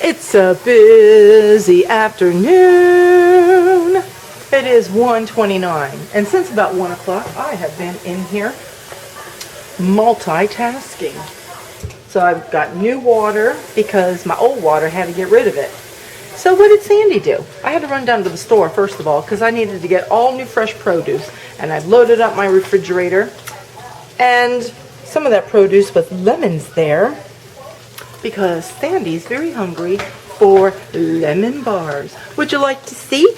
It's a busy afternoon. It is 1:29, and since about 1 o'clock, I have been in here multitasking. So I've got new water because my old water had to get rid of it. So what did Sandy do? I had to run down to the store first of all because I needed to get all new fresh produce, and I loaded up my refrigerator, and some of that produce with lemons there because Sandy's very hungry for lemon bars. Would you like to see?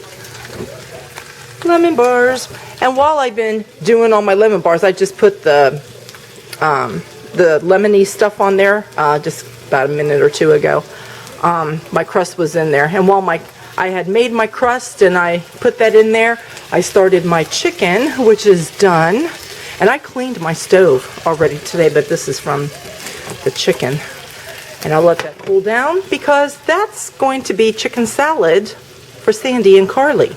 Lemon bars. And while I've been doing all my lemon bars, I just put the lemony stuff on there just about a minute or two ago. My crust was in there, and while I had made my crust and I put that in there, I started my chicken, which is done. And I cleaned my stove already today, but this is from the chicken. And I'll let that cool down because that's going to be chicken salad for Sandy and Carly.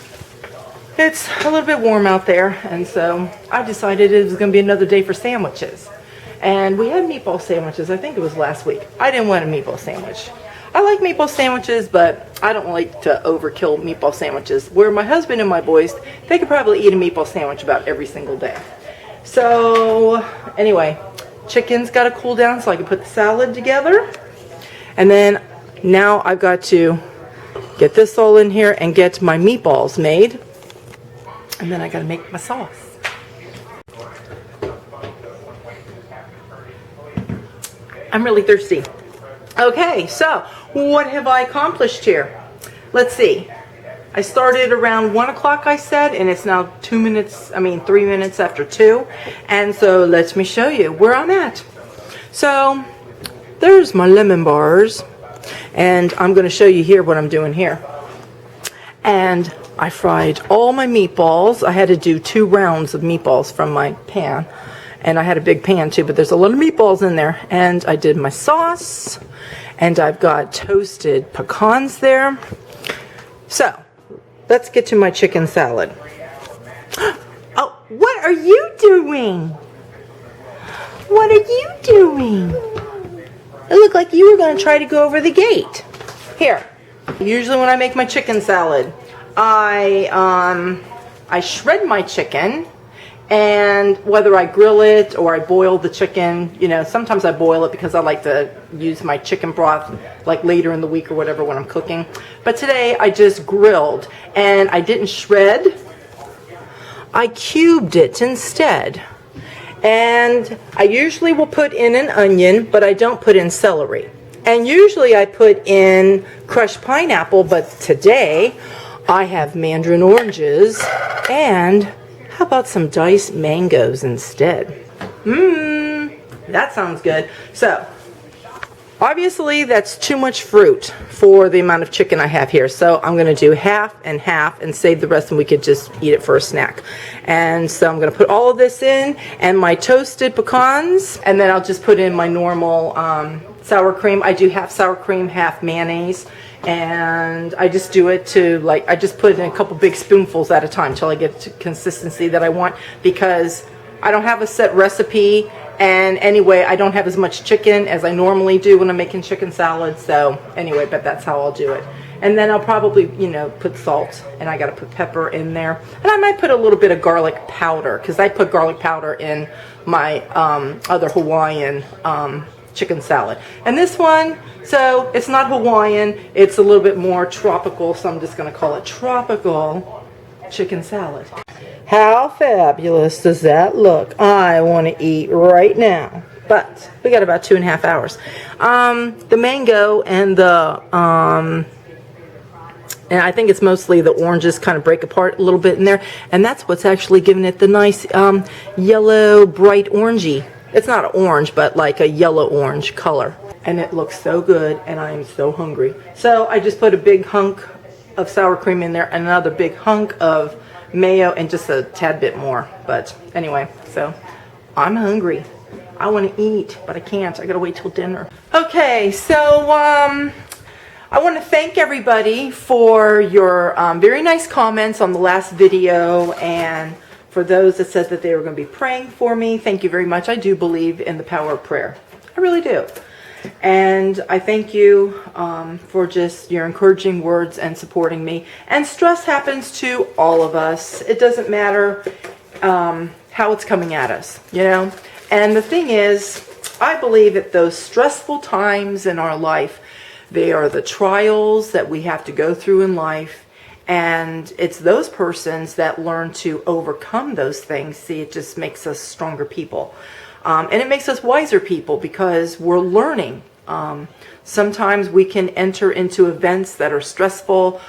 It's a little bit warm out there, and so I decided it was going to be another day for sandwiches. And we had meatball sandwiches, I think it was last week. I didn't want a meatball sandwich. I like meatball sandwiches, but I don't like to overkill meatball sandwiches. Where my husband and my boys, they could probably eat a meatball sandwich about every single day. So anyway, chicken's got to cool down so I can put the salad together. And then now I've got to get this all in here and get my meatballs made. And then I got to make my sauce. I'm really thirsty. Okay, so what have I accomplished here? Let's see. I started around 1 o'clock, I said, and it's now 3 minutes after 2. And so let me show you where I'm at. So there's my lemon bars, and I'm going to show you here what I'm doing here. And I fried all my meatballs. I had to do 2 rounds of meatballs from my pan. And I had a big pan too, but there's a lot of meatballs in there. And I did my sauce, and I've got toasted pecans there. So let's get to my chicken salad. Oh, what are you doing? What are you doing? It looked like you were going to try to go over the gate. Here. Usually when I make my chicken salad, I shred my chicken, and whether I grill it or I boil the chicken, you know, sometimes I boil it because I like to use my chicken broth like later in the week or whatever when I'm cooking. But today I just grilled, and I didn't shred. I cubed it instead. And I usually will put in an onion, but I don't put in celery. And usually I put in crushed pineapple, but today I have mandarin oranges, and how about some diced mangoes instead? That sounds good. So obviously that's too much fruit for the amount of chicken I have here. So I'm going to do half and half and save the rest, and we could just eat it for a snack. And so I'm going to put all of this in, and my toasted pecans, and then I'll just put in my normal sour cream. I do half sour cream, half mayonnaise. And I just do it to, I just put in a couple big spoonfuls at a time till I get to consistency that I want, because I don't have a set recipe, and anyway, I don't have as much chicken as I normally do when I'm making chicken salad. So anyway, but that's how I'll do it. And then I'll probably, put salt, and I got to put pepper in there. And I might put a little bit of garlic powder, because I put garlic powder in my other Hawaiian chicken salad. And this one, so it's not Hawaiian, it's a little bit more tropical, so I'm just going to call it tropical chicken salad. How fabulous does that look? I want to eat right now. But we got about 2.5 hours. The mango and the and I think it's mostly the oranges kind of break apart a little bit in there, and that's what's actually giving it the nice yellow, bright orangey. It's not orange, but like a yellow-orange color. And it looks so good, and I am so hungry. So I just put a big hunk of sour cream in there, and another big hunk of mayo, and just a tad bit more. But anyway, so I'm hungry. I want to eat, but I can't. I gotta wait till dinner. Okay, so I want to thank everybody for your very nice comments on the last video, and for those that said that they were going to be praying for me. Thank you very much. I do believe in the power of prayer. I really do. And I thank you for just your encouraging words and supporting me. And stress happens to all of us. It doesn't matter how it's coming at us, you know. And the thing is, I believe that those stressful times in our life, they are the trials that we have to go through in life. And it's those persons that learn to overcome those things. See, it just makes us stronger people. And it makes us wiser people because we're learning. Sometimes we can enter into events that are stressful,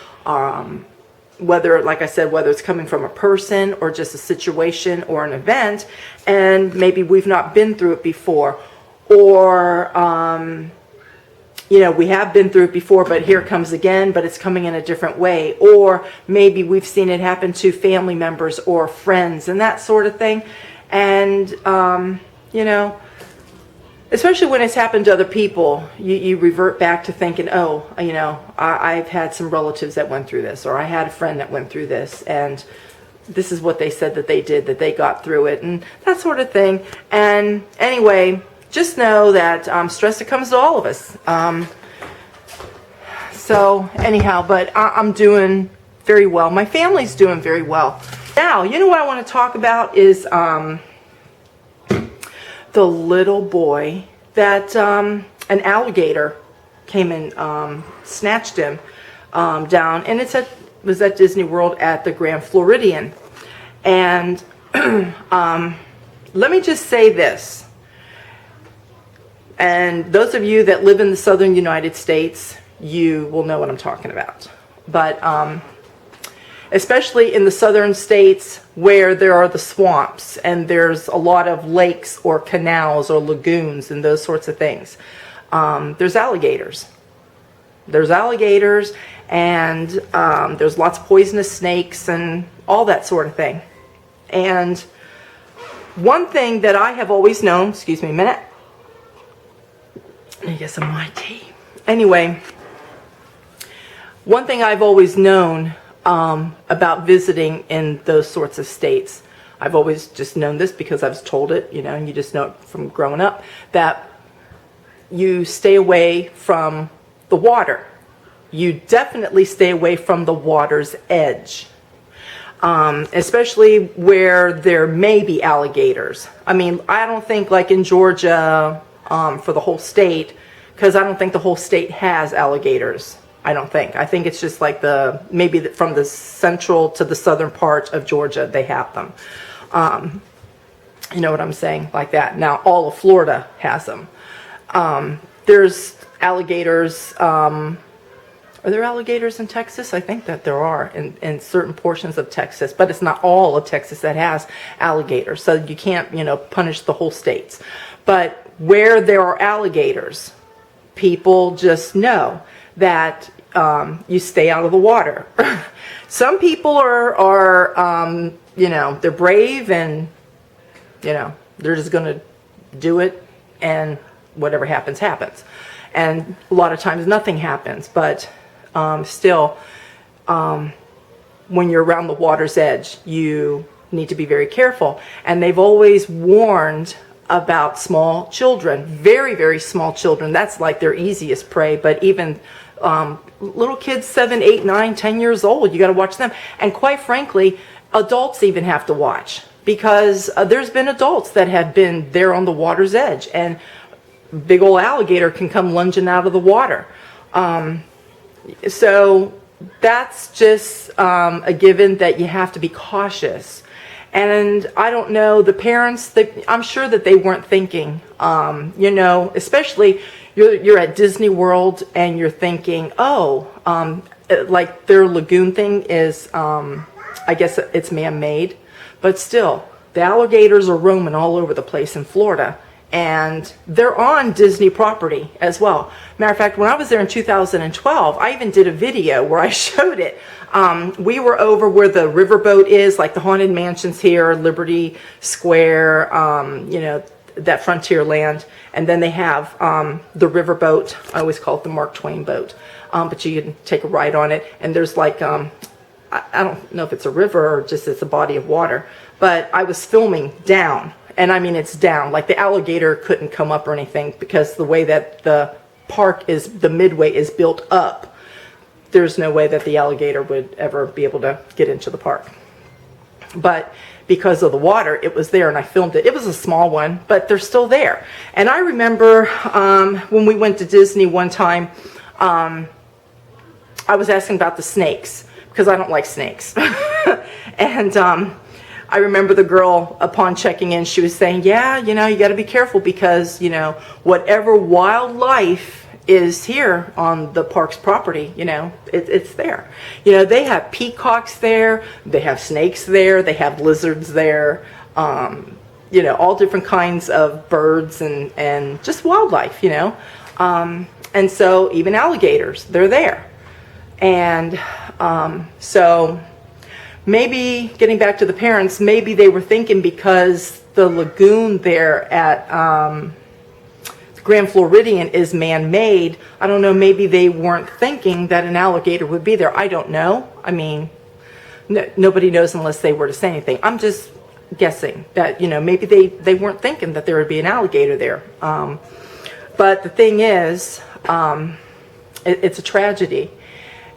whether, like I said, whether it's coming from a person or just a situation or an event, and maybe we've not been through it before. Or, you know, we have been through it before, but here it comes again, but it's coming in a different way. Or maybe we've seen it happen to family members or friends and that sort of thing. And, you know, especially when it's happened to other people, you revert back to thinking, oh, you know, I've had some relatives that went through this, or I had a friend that went through this, and this is what they said that they did, that they got through it, and that sort of thing. And anyway, just know that stress, it comes to all of us. So anyhow, but I'm doing very well. My family's doing very well. Now, you know what I want to talk about is the little boy that an alligator came and snatched him down, and it was at Disney World at the Grand Floridian. And let me just say this. And those of you that live in the southern United States, you will know what I'm talking about. But especially in the southern states where there are the swamps and there's a lot of lakes or canals or lagoons and those sorts of things, there's alligators. There's alligators, and there's lots of poisonous snakes and all that sort of thing. And one thing that I have always known, excuse me a minute, I get some of my tea. Anyway, one thing I've always known about visiting in those sorts of states, I've always just known this because I was told it, you know, and you just know it from growing up, that you stay away from the water. You definitely stay away from the water's edge, especially where there may be alligators. I mean, I don't think like in Georgia, for the whole state, because I don't think the whole state has alligators. I don't think. I think it's just like maybe from the central to the southern part of Georgia, they have them. You know what I'm saying? Like that. Now, all of Florida has them. There's alligators. Are there alligators in Texas? I think that there are in certain portions of Texas, but it's not all of Texas that has alligators. So you can't, you know, punish the whole states. But where there are alligators, people just know that you stay out of the water. Some people are you know, they're brave, and you know, they're just going to do it, and whatever happens, happens. And a lot of times nothing happens, but still, when you're around the water's edge, you need to be very careful. And they've always warned about small children, very, very small children. That's like their easiest prey. But even little kids, 7, 8, 9, 10 years old, you got to watch them. And quite frankly, adults even have to watch, because there's been adults that have been there on the water's edge, and big old alligator can come lunging out of the water. So that's just a given that you have to be cautious. And I don't know, the parents, I'm sure that they weren't thinking, you know, especially you're at Disney World and you're thinking, oh, like their lagoon thing is, I guess it's man-made, but still, the alligators are roaming all over the place in Florida. And they're on Disney property as well. Matter of fact, when I was there in 2012, I even did a video where I showed it. We were over where the riverboat is, like the Haunted Mansions here, Liberty Square, you know, that frontier land. And then they have the riverboat. I always call it the Mark Twain boat. But you can take a ride on it. And there's like, I don't know if it's a river or just it's a body of water. But I was filming down. And I mean, it's down. Like the alligator couldn't come up or anything because the way that the park is, the midway is built up, there's no way that the alligator would ever be able to get into the park. But because of the water, it was there, and I filmed it. It was a small one, but they're still there. And I remember when we went to Disney one time, I was asking about the snakes because I don't like snakes. And I remember the girl, upon checking in, she was saying, yeah, you know, you got to be careful because, you know, whatever wildlife is here on the park's property, you know, it's there. You know, they have peacocks there, they have snakes there, they have lizards there, you know, all different kinds of birds and just wildlife, you know. And so even alligators, they're there. And so maybe, getting back to the parents, maybe they were thinking because the lagoon there at Grand Floridian is man-made, I don't know, maybe they weren't thinking that an alligator would be there. I don't know. I mean, nobody knows unless they were to say anything. I'm just guessing that, you know, maybe they weren't thinking that there would be an alligator there. But the thing is, it's a tragedy.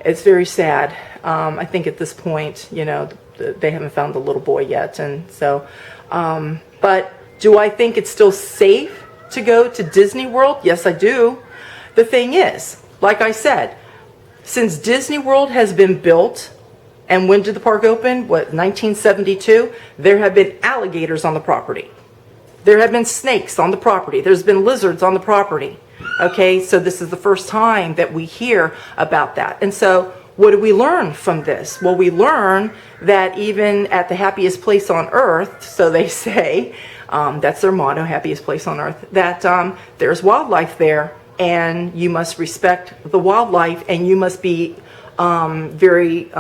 It's very sad. I think at this point, you know, they haven't found the little boy yet. And so, but do I think it's still safe to go to Disney World? Yes, I do. The thing is, like I said, since Disney World has been built, and when did the park open? What, 1972? There have been alligators on the property. There have been snakes on the property. There's been lizards on the property. Okay, so this is the first time that we hear about that. And so what do we learn from this? Well, we learn that even at the happiest place on earth, so they say, that's their motto, happiest place on earth, that there's wildlife there, and you must respect the wildlife, and you must be very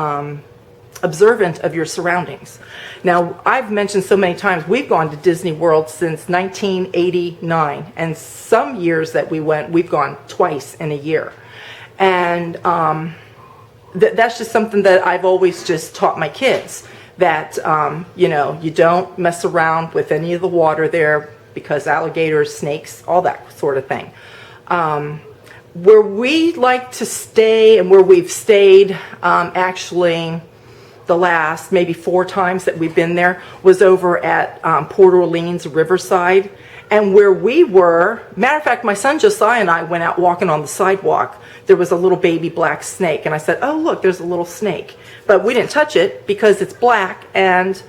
observant of your surroundings. Now, I've mentioned so many times, we've gone to Disney World since 1989, and some years that we went, we've gone twice in a year. And that's just something that I've always just taught my kids, that, you know, you don't mess around with any of the water there because alligators, snakes, all that sort of thing. Where we like to stay and where we've stayed, actually, the last maybe 4 times that we've been there was over at Port Orleans Riverside. And where we were, matter of fact, my son Josiah and I went out walking on the sidewalk. There was a little baby black snake, and I said, oh, look, there's a little snake. But we didn't touch it because it's black, and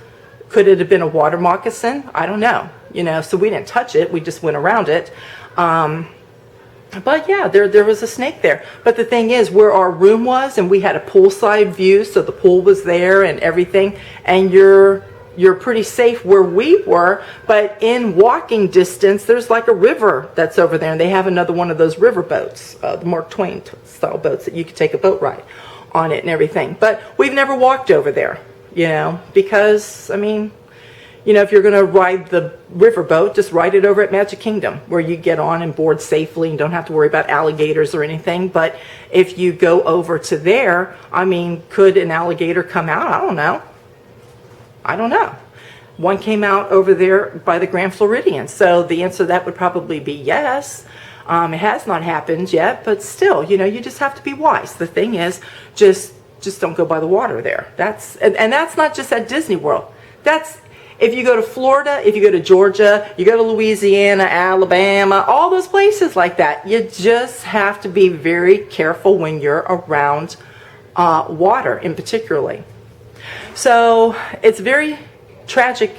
could it have been a water moccasin? I don't know, you know, so we didn't touch it. We just went around it. But yeah, there was a snake there. But the thing is, where our room was, and we had a poolside view, so the pool was there and everything, and you're pretty safe where we were. But in walking distance, there's like a river that's over there, and they have another one of those river boats, the Mark Twain style boats that you could take a boat ride on it and everything. But we've never walked over there, you know, because, I mean, you know, if you're going to ride the river boat, just ride it over at Magic Kingdom, where you get on and board safely and don't have to worry about alligators or anything. But if you go over to there, I mean, could an alligator come out? I don't know. I don't know. One came out over there by the Grand Floridian. So the answer to that would probably be yes. It has not happened yet, but still, you know, you just have to be wise. The thing is, just don't go by the water there. And that's not just at Disney World. That's if you go to Florida, if you go to Georgia, you go to Louisiana, Alabama, all those places like that. You just have to be very careful when you're around water in particularly. So it's a very tragic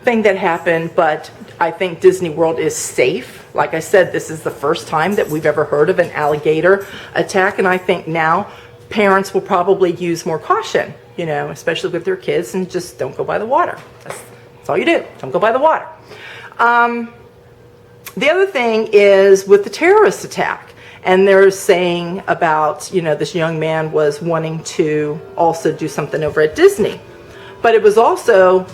thing that happened, but I think Disney World is safe. Like I said, this is the first time that we've ever heard of an alligator attack, and I think now parents will probably use more caution, you know, especially with their kids, and just don't go by the water. That's all you do. Don't go by the water. The other thing is with the terrorist attack, and they're saying about, you know, this young man was wanting to also do something over at Disney. But it was also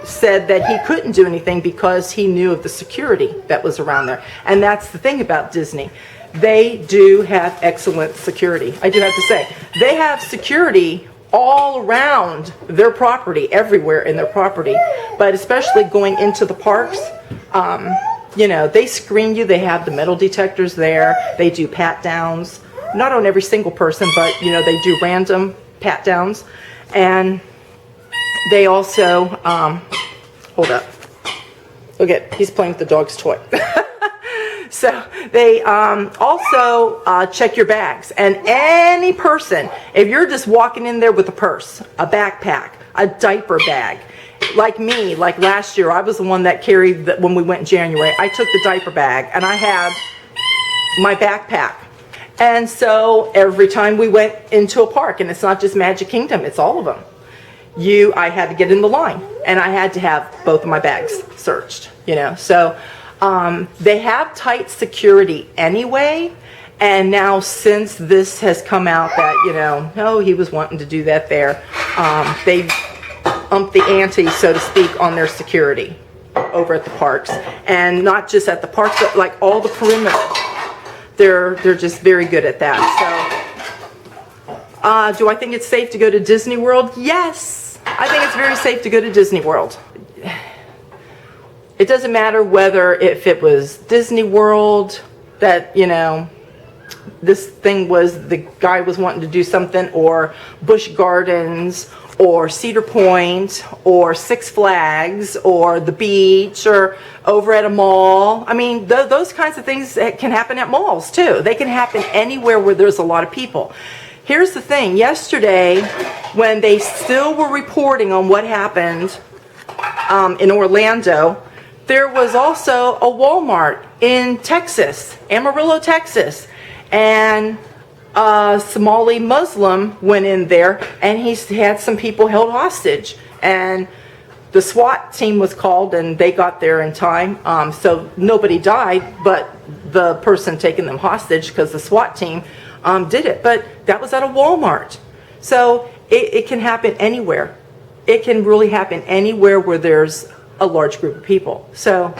said that he couldn't do anything because he knew of the security that was around there. And that's the thing about Disney. They do have excellent security. I do have to say, they have security all around their property, everywhere in their property, but especially going into the parks. You know, they screen you. They have the metal detectors there. They do pat downs, not on every single person, but you know, they do random pat downs. And they also hold up, look at, he's playing with the dog's toy. So they also check your bags. And any person, if you're just walking in there with a purse, a backpack, a diaper bag, like me, like last year, I was the one that carried, when we went in January, I took the diaper bag and I had my backpack. And so every time we went into a park, and it's not just Magic Kingdom, it's all of them, I had to get in the line and I had to have both of my bags searched, you know. So they have tight security anyway. And now since this has come out that, you know, no, he was wanting to do that there, they've upped the ante, so to speak, on their security over at the parks. And not just at the parks, but like all the perimeter. They're just very good at that. So do I think it's safe to go to Disney World? Yes, I think it's very safe to go to Disney World. It doesn't matter whether if it was Disney World that, you know, this thing was, the guy was wanting to do something, or Busch Gardens, or Cedar Point, or Six Flags, or the beach, or over at a mall. I mean, those kinds of things can happen at malls too. They can happen anywhere where there's a lot of people. Here's the thing. Yesterday, when they still were reporting on what happened in Orlando, there was also a Walmart in Texas, Amarillo, Texas, and a Somali Muslim went in there, and he had some people held hostage, and the SWAT team was called, and they got there in time. So nobody died, but the person taking them hostage, because the SWAT team did it. But that was at a Walmart. So it can happen anywhere. It can really happen anywhere where there's a large group of people. So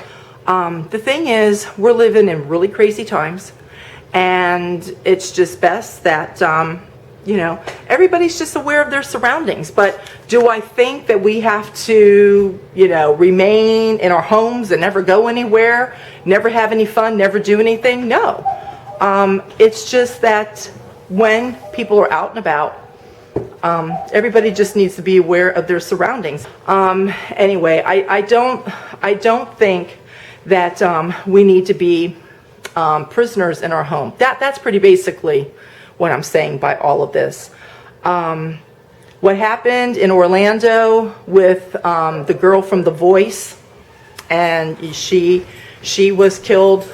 the thing is, we're living in really crazy times, and it's just best that you know, everybody's just aware of their surroundings. But do I think that we have to, you know, remain in our homes and never go anywhere, never have any fun, never do anything? No. It's just that when people are out and about, everybody just needs to be aware of their surroundings. Anyway, I don't think that we need to be prisoners in our home. That's pretty basically what I'm saying by all of this. What happened in Orlando with the girl from The Voice, and she was killed.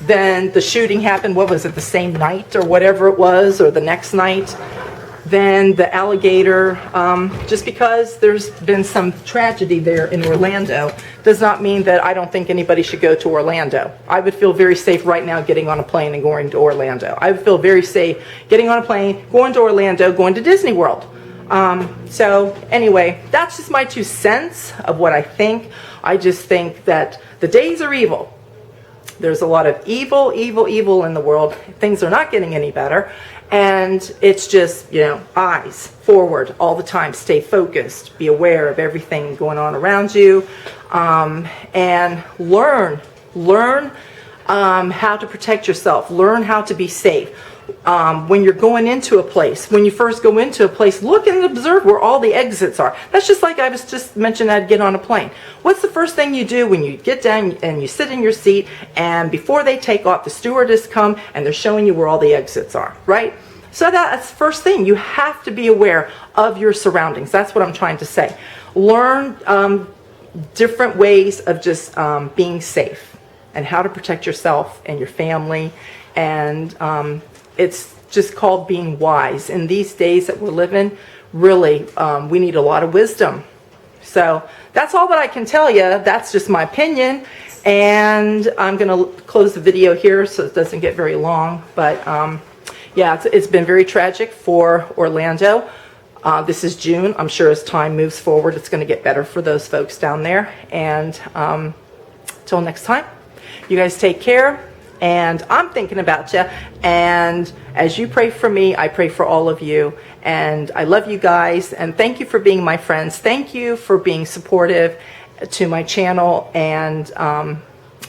Then the shooting happened, what was it, the same night or whatever it was, or the next night. Then the alligator, just because there's been some tragedy there in Orlando does not mean that I don't think anybody should go to Orlando. I would feel very safe right now getting on a plane and going to Orlando. I would feel very safe getting on a plane, going to Orlando, going to Disney World. So anyway, that's just my 2 cents of what I think. I just think that the days are evil. There's a lot of evil in the world. Things are not getting any better. And it's just, you know, eyes forward all the time. Stay focused. Be aware of everything going on around you. And learn how to protect yourself. Learn how to be safe. When you're going into a place, when you first go into a place, look and observe where all the exits are. That's just like I was just mentioning, I'd get on a plane. What's the first thing you do when you get down and you sit in your seat, and before they take off, the stewardess come and they're showing you where all the exits are, right? So that's the first thing. You have to be aware of your surroundings. That's what I'm trying to say. Learn different ways of just being safe, and how to protect yourself and your family. And it's just called being wise. In these days that we're living, really, we need a lot of wisdom. So that's all that I can tell you. That's just my opinion. And I'm going to close the video here so it doesn't get very long. But yeah, it's been very tragic for Orlando. This is June. I'm sure as time moves forward, it's going to get better for those folks down there. And till next time, you guys take care. And I'm thinking about you. And as you pray for me, I pray for all of you. And I love you guys. And thank you for being my friends. Thank you for being supportive to my channel. And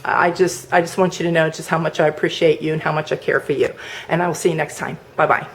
I just want you to know just how much I appreciate you and how much I care for you. And I will see you next time. Bye-bye.